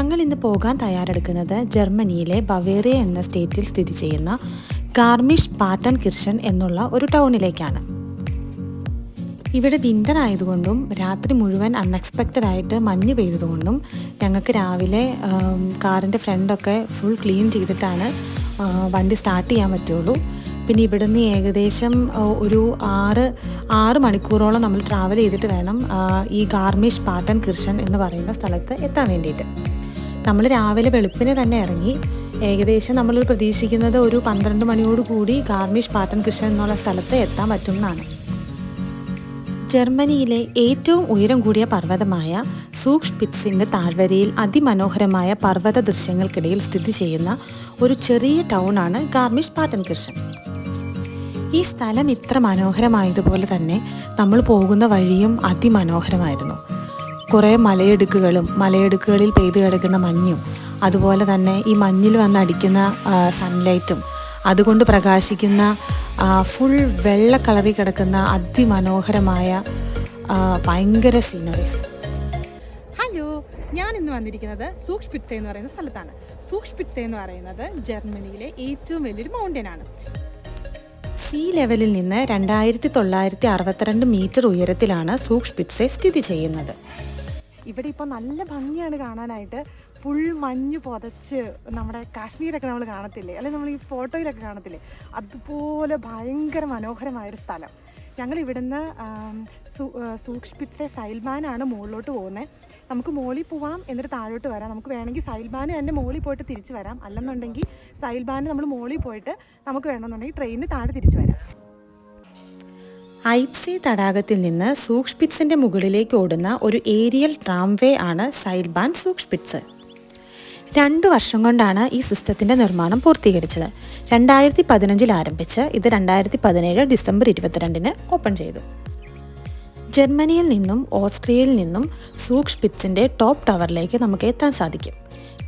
ഞങ്ങൾ ഇന്ന് പോകാൻ തയ്യാറെടുക്കുന്നത് ജർമ്മനിയിലെ ബവേറിയ എന്ന സ്റ്റേറ്റിൽ സ്ഥിതി ചെയ്യുന്ന ഗാർമിഷ് പാർട്ടൻകിർchen എന്നുള്ള ഒരു ടൗണിലേക്കാണ്. ഇവിടെ വിൻ്റർ ആയതുകൊണ്ടും രാത്രി മുഴുവൻ അൺഎക്സ്പെക്റ്റഡ് ആയിട്ട് മഞ്ഞ് പെയ്തതുകൊണ്ടും ഞങ്ങൾക്ക് രാവിലെ കാറിൻ്റെ ഫ്രണ്ടൊക്കെ ഫുൾ ക്ലീൻ ചെയ്തിട്ടാണ് വണ്ടി സ്റ്റാർട്ട് ചെയ്യാൻ പറ്റുള്ളൂ. പിന്നെ ഇവിടുന്ന് ഏകദേശം ഒരു ആറ് മണിക്കൂറോളം നമ്മൾ ട്രാവൽ ചെയ്തിട്ട് വേണം ഈ ഗാർമിഷ് പാർട്ടൻകിർchen എന്ന് പറയുന്ന സ്ഥലത്ത് എത്താൻ വേണ്ടിയിട്ട്. നമ്മൾ രാവിലെ വെളുപ്പിനെ തന്നെ ഇറങ്ങി. ഏകദേശം നമ്മൾ പ്രതീക്ഷിക്കുന്നത് ഒരു 12 മണിയോടുകൂടി ഗാർമിഷ് പാർട്ടൻകിർchen എന്നുള്ള സ്ഥലത്ത് എത്താൻ പറ്റുമെന്നാണ്. ജർമ്മനിയിലെ ഏറ്റവും ഉയരം കൂടിയ പർവ്വതമായ സൂക്ഷ്പിറ്റ്സിൻ്റെ താഴ്വരയിൽ അതിമനോഹരമായ പർവ്വത ദൃശ്യങ്ങൾക്കിടയിൽ സ്ഥിതി ചെയ്യുന്ന ഒരു ചെറിയ ടൗണാണ് ഗാർമിഷ് പാർട്ടൻകിർchen. ഈ സ്ഥലം ഇത്ര മനോഹരമായതുപോലെ തന്നെ നമ്മൾ പോകുന്ന വഴിയും അതിമനോഹരമായിരുന്നു. കുറേ മലയിടുക്കുകളിൽ പെയ്തു കിടക്കുന്ന മഞ്ഞും അതുപോലെ തന്നെ ഈ മഞ്ഞിൽ വന്നടിക്കുന്ന സൺലൈറ്റും അതുകൊണ്ട് പ്രകാശിക്കുന്ന ഫുൾ വെള്ള കളറിൽ കിടക്കുന്ന അതിമനോഹരമായ ഭയങ്കര സീനറീസ്. ഹലോ, ഞാൻ ഇന്ന് വന്നിരിക്കുന്നത് സൂക്ഷ്പിറ്റ്സെ എന്ന് പറയുന്ന സ്ഥലത്താണ്. സൂക്ഷ്പിറ്റ്സെ എന്ന് പറയുന്നത് ജർമ്മനിയിലെ ഏറ്റവും വലിയൊരു മൗണ്ടനാണ്. സീ ലെവലിൽ നിന്ന് 2962 മീറ്റർ ഉയരത്തിലാണ് സൂക്ഷ്പിറ്റ്സെ സ്ഥിതി ചെയ്യുന്നത്. ഇവിടെ ഇപ്പോൾ നല്ല ഭംഗിയാണ് കാണാനായിട്ട്. ഫുൾ മഞ്ഞ് പുതച്ച് നമ്മുടെ കാശ്മീരൊക്കെ നമ്മൾ കാണത്തില്ലേ, അല്ലെങ്കിൽ നമ്മൾ ഈ ഫോട്ടോയിലൊക്കെ കാണത്തില്ലേ, അതുപോലെ ഭയങ്കര മനോഹരമായൊരു സ്ഥലം. ഞങ്ങൾ ഇവിടുന്ന് സൂക്ഷ്പിറ്റ്സെ സൈൽബാനാണ് മുകളിലോട്ട് പോകുന്നത്. നമുക്ക് മോളിൽ പോവാം, എന്നിട്ട് താഴോട്ട് വരാം. നമുക്ക് വേണമെങ്കിൽ സൈൽബാന് തന്നെ മോളിൽ പോയിട്ട് തിരിച്ച് വരാം. അല്ലെന്നുണ്ടെങ്കിൽ സൈൽബാന് നമ്മൾ മോളിൽ പോയിട്ട് നമുക്ക് വേണമെന്നുണ്ടെങ്കിൽ ട്രെയിനിന് താഴെ തിരിച്ച് വരാം. ഐപ്സി തടാകത്തിൽ നിന്ന് സൂക്ഷ്പിറ്റ്സിൻ്റെ മുകളിലേക്ക് ഓടുന്ന ഒരു ഏരിയൽ ട്രാംവേ ആണ് സൈൽബാൻ സൂക്ഷ്പിറ്റ്സ്. 2 വർഷം കൊണ്ടാണ് ഈ സിസ്റ്റത്തിൻ്റെ നിർമ്മാണം പൂർത്തീകരിച്ചത്. 2015 ആരംഭിച്ച് ഇത് 2017 ഡിസംബർ 22 ഓപ്പൺ ചെയ്തു. ജർമ്മനിയിൽ നിന്നും ഓസ്ട്രിയയിൽ നിന്നും സൂക്ഷ്പിറ്റ്സിൻ്റെ ടോപ്പ് ടവറിലേക്ക് നമുക്ക് എത്താൻ സാധിക്കും.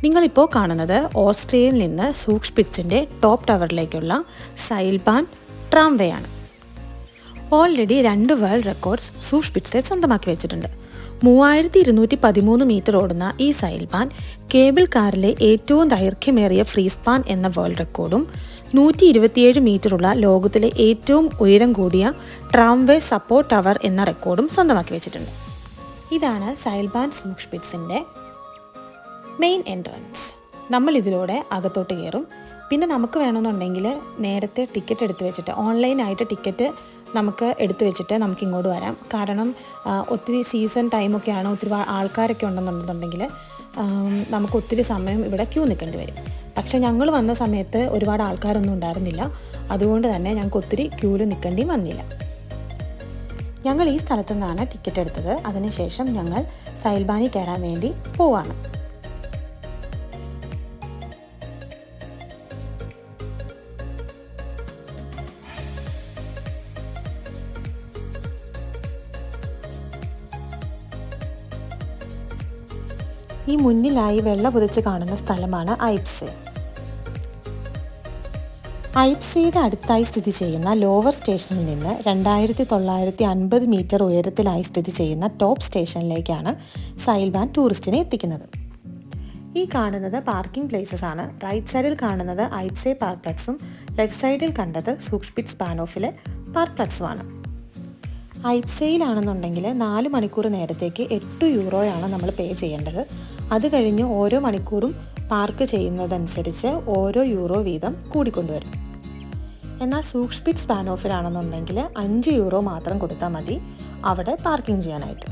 നിങ്ങളിപ്പോൾ കാണുന്നത് ഓസ്ട്രിയയിൽ നിന്ന് സൂക്ഷ്പിറ്റ്സിൻ്റെ ടോപ്പ് ടവറിലേക്കുള്ള സൈൽബാൻ ട്രാംവേ ആണ്. ഓൾറെഡി 2 വേൾഡ് റെക്കോർഡ്സ് സൂക്ഷ്പിറ്റ്സെ സ്വന്തമാക്കി വെച്ചിട്ടുണ്ട്. 3213 മീറ്റർ ഓടുന്ന ഈ സൈൽബാൻ കേബിൾ കാറിലെ ഏറ്റവും ദൈർഘ്യമേറിയ ഫ്രീസ്പാൻ എന്ന വേൾഡ് റെക്കോർഡും 127 മീറ്ററുള്ള ലോകത്തിലെ ഏറ്റവും ഉയരം കൂടിയ ട്രാംവേ സപ്പോർട്ട് ടവർ എന്ന റെക്കോർഡും സ്വന്തമാക്കി വെച്ചിട്ടുണ്ട്. ഇതാണ് സൈൽബാൻ സൂക്ഷ്പിറ്റ്സിൻ്റെ മെയിൻ എൻട്രൻസ്. നമ്മൾ ഇതിലൂടെ അകത്തോട്ട് കയറും. പിന്നെ നമുക്ക് വേണമെന്നുണ്ടെങ്കിൽ നേരത്തെ ടിക്കറ്റ് എടുത്ത് വെച്ചിട്ട് ഓൺലൈനായിട്ട് ടിക്കറ്റ് നമുക്ക് എടുത്തു വെച്ചിട്ട് നമുക്ക് ഇങ്ങോട്ട് വരാം. കാരണം ഒത്തിരി സീസൺ ടൈമൊക്കെയാണ്, ഒത്തിരി ആൾക്കാരൊക്കെ ഉണ്ടെന്നുണ്ടെന്നുണ്ടെങ്കിൽ നമുക്ക് ഒത്തിരി സമയം ഇവിടെ ക്യൂ നിൽക്കേണ്ടി വരും. പക്ഷേ ഞങ്ങൾ വന്ന സമയത്ത് ഒരുപാട് ആൾക്കാരൊന്നും ഉണ്ടായിരുന്നില്ല. അതുകൊണ്ട് തന്നെ ഞങ്ങൾക്ക് ഒത്തിരി ക്യൂവിൽ നിൽക്കേണ്ടിയും വന്നില്ല. ഞങ്ങൾ ഈ സ്ഥലത്തു നിന്നാണ് ടിക്കറ്റ് എടുത്തത്. അതിനുശേഷം ഞങ്ങൾ സൈൽബാനിൽ കയറാൻ വേണ്ടി പോവാണ്. ഈ മുന്നിലായി വെള്ള പുതച്ച് കാണുന്ന സ്ഥലമാണ് ഐപ്സെ. ഐപ്സയുടെ അടുത്തായി സ്ഥിതി ചെയ്യുന്ന ലോവർ സ്റ്റേഷനിൽ നിന്ന് 2950 മീറ്റർ ഉയരത്തിലായി സ്ഥിതി ചെയ്യുന്ന ടോപ്പ് സ്റ്റേഷനിലേക്കാണ് സൈൽബാൻ ടൂറിസ്റ്റിനെ എത്തിക്കുന്നത്. ഈ കാണുന്നത് പാർക്കിംഗ് പ്ലേസസ് ആണ്. റൈറ്റ് സൈഡിൽ കാണുന്നത് ഐപ്സെ പാർക്ക്പ്ലക്സും ലെഫ്റ്റ് സൈഡിൽ കണ്ടത് സൂക്ഷ്പിറ്റ്സ് ബാനോഫിലെ പാർക്ക്പ്ലക്സുമാണ്. ഐപ്സയിലാണെന്നുണ്ടെങ്കിൽ 4 മണിക്കൂർ നേരത്തേക്ക് 8 യൂറോയാണ് നമ്മൾ പേ ചെയ്യേണ്ടത്. അത് കഴിഞ്ഞ് ഓരോ മണിക്കൂറും പാർക്ക് ചെയ്യുന്നതനുസരിച്ച് ഓരോ യൂറോ വീതം കൂടിക്കൊണ്ടുവരും. എന്നാൽ സൂക്ഷ്പിറ്റ്സ് ബാനോഫിലാണെന്നുണ്ടെങ്കിൽ 5 യൂറോ മാത്രം കൊടുത്താൽ മതി അവിടെ പാർക്കിംഗ് ചെയ്യാനായിട്ട്.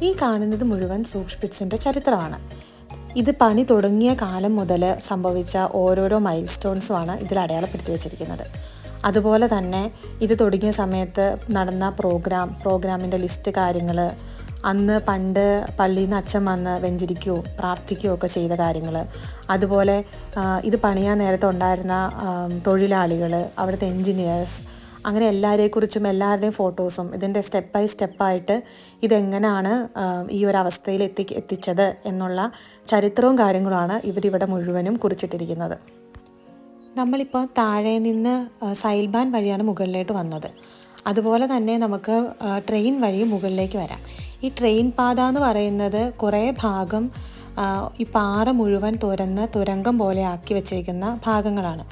ഈ കാണുന്നത് മുഴുവൻ സൂക്ഷ്പിറ്റ്സിൻ്റെ ചരിത്രമാണ്. ഇത് പണി തുടങ്ങിയ കാലം മുതൽ സംഭവിച്ച ഓരോരോ മൈൽ സ്റ്റോൺസുമാണ് ഇതിൽ അടയാളപ്പെടുത്തി വച്ചിരിക്കുന്നത്. അതുപോലെ തന്നെ ഇത് തുടങ്ങിയ സമയത്ത് നടന്ന പ്രോഗ്രാമിൻ്റെ ലിസ്റ്റ് കാര്യങ്ങൾ, അന്ന് പണ്ട് പള്ളിയിൽ നിന്ന് അച്ഛൻ വന്ന് വെഞ്ചരിക്കുകയോ പ്രാർത്ഥിക്കുകയോ ഒക്കെ ചെയ്ത കാര്യങ്ങൾ, അതുപോലെ ഇത് പണിയാൻ നേരത്തെ ഉണ്ടായിരുന്ന തൊഴിലാളികൾ, അവിടുത്തെ എൻജിനീയേഴ്സ്, അങ്ങനെ എല്ലാവരെക്കുറിച്ചും എല്ലാവരുടെയും ഫോട്ടോസും ഇതിൻ്റെ സ്റ്റെപ്പ് ബൈ സ്റ്റെപ്പായിട്ട് ഇതെങ്ങനെയാണ് ഈ ഒരു അവസ്ഥയിൽ എത്തിച്ചത് എന്നുള്ള ചരിത്രവും കാര്യങ്ങളുമാണ് ഇവരിവിടെ മുഴുവനും കുറിച്ചിട്ടിരിക്കുന്നത്. നമ്മളിപ്പോൾ താഴെ നിന്ന് സൈൽബാൻ വഴിയാണ് മുകളിലോട്ട് വന്നത്. അതുപോലെ തന്നെ നമുക്ക് ട്രെയിൻ വഴി മുകളിലേക്ക് വരാം. ഈ ട്രെയിൻ പാത എന്ന് പറയുന്നത് കുറേ ഭാഗം ഈ പാറ മുഴുവൻ തുരന്ന് തുരങ്കം പോലെ ആക്കി വെച്ചിരിക്കുന്ന ഭാഗങ്ങളാണ്.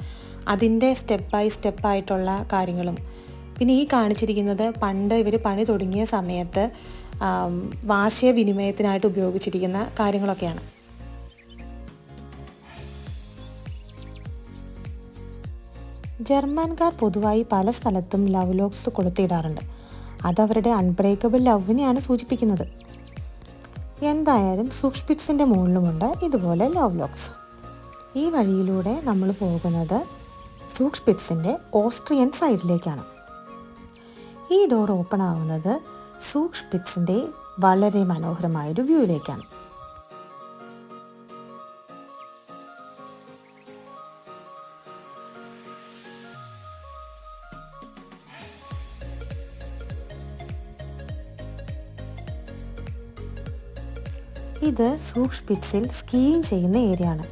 അതിൻ്റെ സ്റ്റെപ്പ് ബൈ സ്റ്റെപ്പായിട്ടുള്ള കാര്യങ്ങളും, പിന്നെ ഈ കാണിച്ചിരിക്കുന്നത് പണ്ട് ഇവർ പണി തുടങ്ങിയ സമയത്ത് ആശയവിനിമയത്തിനായിട്ട് ഉപയോഗിച്ചിരിക്കുന്ന കാര്യങ്ങളൊക്കെയാണ്. ജർമ്മൻകാർ പൊതുവായി പല സ്ഥലത്തും ലവ് ലോക്സ് കൊളുത്തിയിടാറുണ്ട്. അതവരുടെ അൺബ്രേക്കബിൾ ലവിനെയാണ് സൂചിപ്പിക്കുന്നത്. എന്തായാലും സൂക്ഷ്പിറ്റ്സിൻ്റെ മുകളിലുമുണ്ട് ഇതുപോലെ ലവ് ലോക്സ്. ഈ വഴിയിലൂടെ നമ്മൾ പോകുന്നത് സൂക്ഷ്പിറ്റ്സിൻ്റെ ഓസ്ട്രിയൻ സൈഡിലേക്കാണ്. ഈ ഡോർ ഓപ്പൺ ആവുന്നത് സൂക്ഷ്പിറ്റ്സിൻ്റെ വളരെ മനോഹരമായൊരു വ്യൂയിലേക്കാണ്. ഇത് സൂക്ഷ്പിറ്റ്സിൽ സ്കീയിങ് ചെയ്യുന്ന ഏരിയ ആണ്.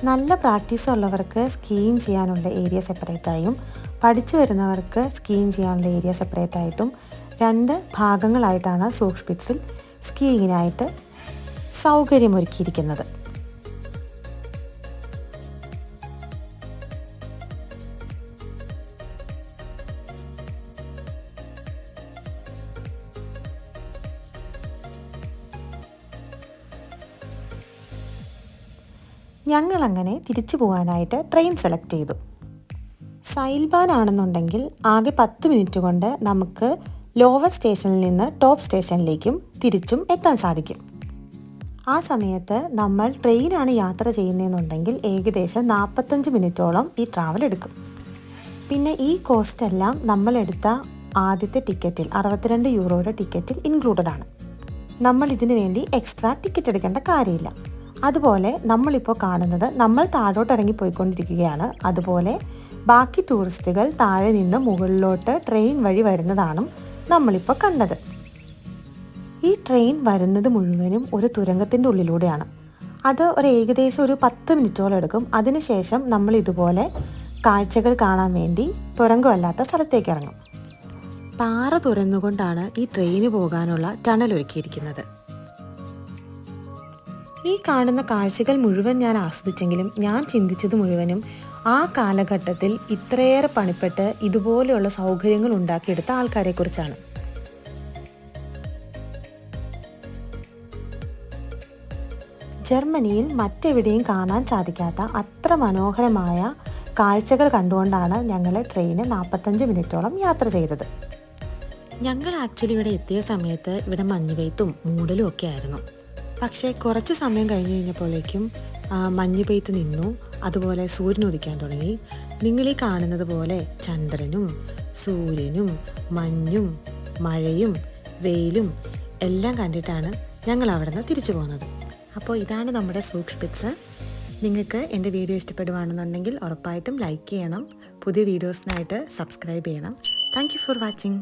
നല്ല പ്രാക്ടീസ് ഉള്ളവർക്ക് സ്കീയിങ് ചെയ്യാനുള്ള ഏരിയ സെപ്പറേറ്റായും പഠിച്ചു വരുന്നവർക്ക് സ്കീയിങ് ചെയ്യാനുള്ള ഏരിയ സെപ്പറേറ്റായിട്ടും 2 ഭാഗങ്ങളായിട്ടാണ് സൂക്ഷ്പിറ്റ്സിൽ സ്കീയിങ്ങിനായിട്ട് സൗകര്യമൊരുക്കിയിരിക്കുന്നത്. ഞങ്ങളങ്ങനെ തിരിച്ചു പോകാനായിട്ട് ട്രെയിൻ സെലക്ട് ചെയ്തു. സൈൽബാൻ ആണെന്നുണ്ടെങ്കിൽ ആകെ 10 മിനിറ്റ് കൊണ്ട് നമുക്ക് ലോവർ സ്റ്റേഷനിൽ നിന്ന് ടോപ്പ് സ്റ്റേഷനിലേക്കും തിരിച്ചും എത്താൻ സാധിക്കും. ആ സമയത്ത് നമ്മൾ ട്രെയിനാണ് യാത്ര ചെയ്യുന്നതെന്നുണ്ടെങ്കിൽ ഏകദേശം 45 മിനിറ്റോളം ഈ ട്രാവൽ എടുക്കും. പിന്നെ ഈ കോസ്റ്റ് എല്ലാം നമ്മളെടുത്ത ആദ്യത്തെ ടിക്കറ്റിൽ 62 യൂറോയുടെ ടിക്കറ്റിൽ ഇൻക്ലൂഡഡ് ആണ്. നമ്മൾ ഇതിനു വേണ്ടി എക്സ്ട്രാ ടിക്കറ്റ് എടുക്കേണ്ട കാര്യമില്ല. അതുപോലെ നമ്മളിപ്പോൾ കാണുന്നത് നമ്മൾ താഴോട്ട് ഇറങ്ങിപ്പോയിക്കൊണ്ടിരിക്കുകയാണ്. അതുപോലെ ബാക്കി ടൂറിസ്റ്റുകൾ താഴെ നിന്ന് മുകളിലോട്ട് ട്രെയിൻ വഴി വരുന്നതാണ് നമ്മളിപ്പോൾ കണ്ടത്. ഈ ട്രെയിൻ വരുന്നത് മുഴുവനും ഒരു തുരങ്കത്തിൻ്റെ ഉള്ളിലൂടെയാണ്. അത് ഏകദേശം ഒരു 10 മിനിറ്റോളം എടുക്കും. അതിനുശേഷം നമ്മൾ ഇതുപോലെ കാഴ്ചകൾ കാണാൻ വേണ്ടി തുരങ്കമല്ലാത്ത സ്ഥലത്തേക്ക് ഇറങ്ങും. പാറ തുറന്നുകൊണ്ടാണ് ഈ ട്രെയിന് പോകാനുള്ള ടണൽ ഒരുക്കിയിരിക്കുന്നത്. ഈ കാണുന്ന കാഴ്ചകൾ മുഴുവൻ ഞാൻ ആസ്വദിച്ചെങ്കിലും ഞാൻ ചിന്തിച്ചത് മുഴുവനും ആ കാലഘട്ടത്തിൽ ഇത്രയേറെ പണിപ്പെട്ട് ഇതുപോലെയുള്ള സൗകര്യങ്ങൾ ഉണ്ടാക്കിയെടുത്ത ആൾക്കാരെക്കുറിച്ചാണ്. ജർമ്മനിയിൽ മറ്റെവിടെയും കാണാൻ സാധിക്കാത്ത അത്ര മനോഹരമായ കാഴ്ചകൾ കണ്ടുകൊണ്ടാണ് ഞങ്ങൾ ട്രെയിന് 45 മിനിറ്റോളം യാത്ര ചെയ്തത്. ഞങ്ങൾ ആക്ച്വലി ഇവിടെ എത്തിയ സമയത്ത് ഇവിടെ മഞ്ഞുപെയ്ത്തും മൂടലും ഒക്കെ ആയിരുന്നു. പക്ഷേ കുറച്ച് സമയം കഴിഞ്ഞപ്പോഴേക്കും മഞ്ഞ് പെയ്ത്ത് നിന്നു. അതുപോലെ സൂര്യൻ ഉദിക്കാൻ തുടങ്ങി. നിങ്ങൾ ഈ കാണുന്നത് പോലെ ചന്ദ്രനും സൂര്യനും മഞ്ഞും മഴയും വെയിലും എല്ലാം കണ്ടിട്ടാണ് ഞങ്ങൾ അവിടെ നിന്ന് തിരിച്ചു പോകുന്നത്. അപ്പോൾ ഇതാണ് നമ്മുടെ സൂക്ഷ്പിറ്റ്സ്. നിങ്ങൾക്ക് എൻ്റെ വീഡിയോ ഇഷ്ടപ്പെടുകയാണെന്നുണ്ടെങ്കിൽ ഉറപ്പായിട്ടും ലൈക്ക് ചെയ്യണം. പുതിയ വീഡിയോസിനായിട്ട് സബ്സ്ക്രൈബ് ചെയ്യണം. Thank you for watching.